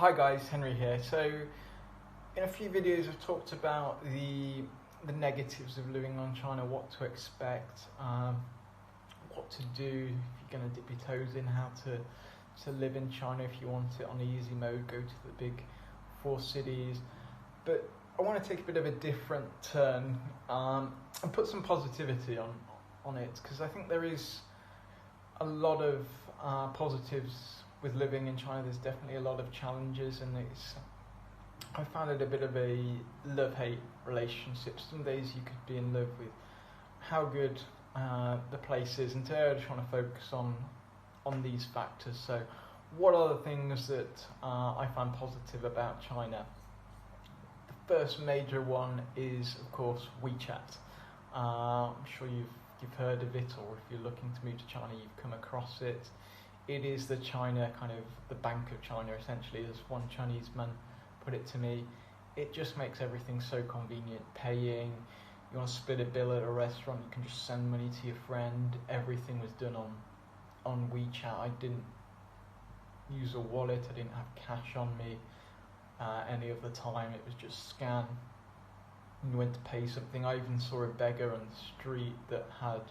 Hi guys, Henry here. So in a few videos I've talked about the negatives of living on China, what to expect, what to do if you're going to dip your toes in, how to live in China if you want it on easy mode, go to the big 4 cities. But I want to take a bit of a different turn and put some positivity on it, because I think there is a lot of positives with living in China. There's definitely a lot of challenges, and I found it a bit of a love-hate relationship. Some days you could be in love with how good the place is, and today I just want to focus on these factors. So what are the things that I find positive about China? The first major one is, of course, WeChat. I'm sure you've heard of it, or if you're looking to move to China, you've come across it. It is the China, kind of the Bank of China, essentially, as one Chinese man put it to me. It just makes everything so convenient. Paying, you want to split a bill at a restaurant, you can just send money to your friend. Everything was done on WeChat. I didn't use a wallet, I didn't have cash on me any of the time. It was just scan. You went to pay something. I even saw a beggar on the street that had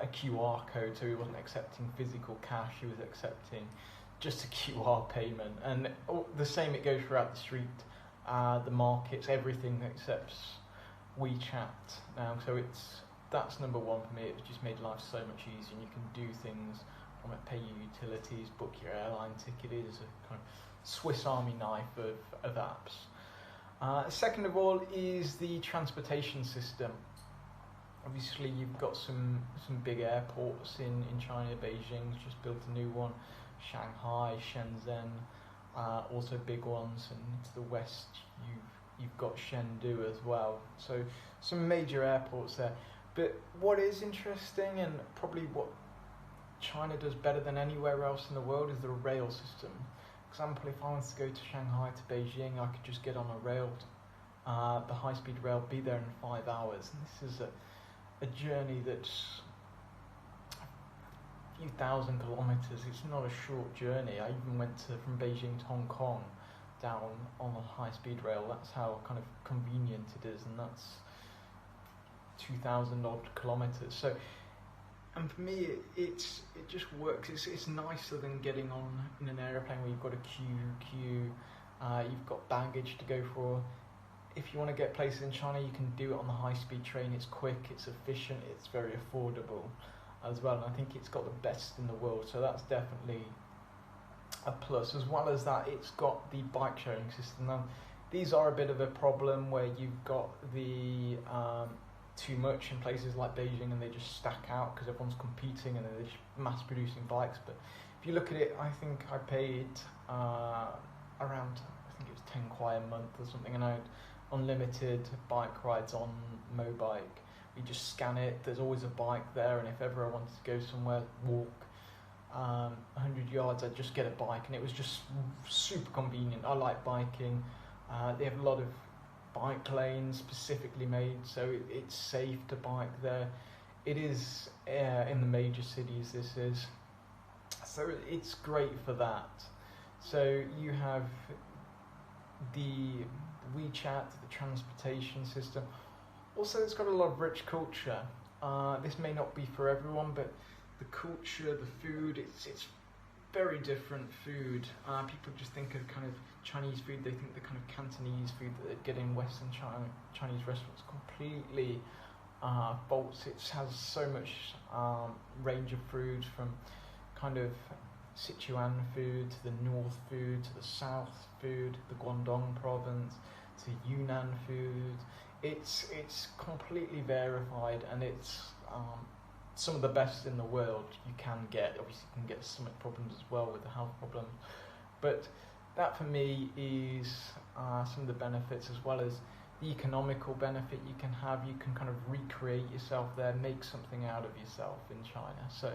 a QR code, so he wasn't accepting physical cash, he was accepting just a QR payment. And the same, it goes throughout the street, the markets, everything accepts WeChat now. So that's number one for me. It just made life so much easier, and you can do things from it, pay your utilities, book your airline ticket. It is a kind of Swiss Army knife of apps. Second of all is the transportation system. Obviously, you've got some big airports in China. Beijing's just built a new one. Shanghai, Shenzhen, also big ones. And to the west, you've got Chengdu as well. So some major airports there. But what is interesting, and probably what China does better than anywhere else in the world, is the rail system. For example, if I wanted to go to Shanghai to Beijing, I could just get on a rail, the high-speed rail, be there in 5 hours. And this is a journey that's a few thousand kilometers. It's not a short journey. I even went from Beijing to Hong Kong down on a high-speed rail. That's how kind of convenient it is, and that's 2,000 odd kilometers. So, and for me, it just works. It's nicer than getting on in an airplane where you've got a queue. You've got baggage to go for. If you want to get places in China, you can do it on the high-speed train. It's quick, it's efficient, it's very affordable as well. And I think it's got the best in the world, so that's definitely a plus. As well as that, it's got the bike sharing system. Now, these are a bit of a problem where you've got the too much in places like Beijing, and they just stack out because everyone's competing and they're just mass-producing bikes. But if you look at it, I think I paid around, I think it was 10 kwai a month or something, and I had unlimited bike rides on Mobike. We just scan it, there's always a bike there, and if ever I wanted to go somewhere, walk 100 yards, I'd just get a bike, and it was just super convenient. I like biking. They have a lot of bike lanes specifically made, so it's safe to bike there. It is in the major cities, this is. So it's great for that. So you have the WeChat, the transportation system. Also, it's got a lot of rich culture. This may not be for everyone, but the culture, the food, it's very different food. People just think of kind of Chinese food, they think the kind of Cantonese food that they get in Western Chinese restaurants. Completely false. It has so much range of food, from kind of Sichuan food to the north food to the south food, the Guangdong province to Yunnan food. It's completely verified, and it's some of the best in the world you can get. Obviously, you can get stomach problems as well with the health problems, but that for me is some of the benefits, as well as the economical benefit you can have. You can kind of recreate yourself there, make something out of yourself in China. So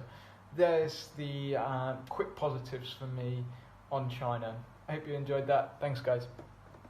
there's the quick positives for me on China. I hope you enjoyed that. Thanks, guys.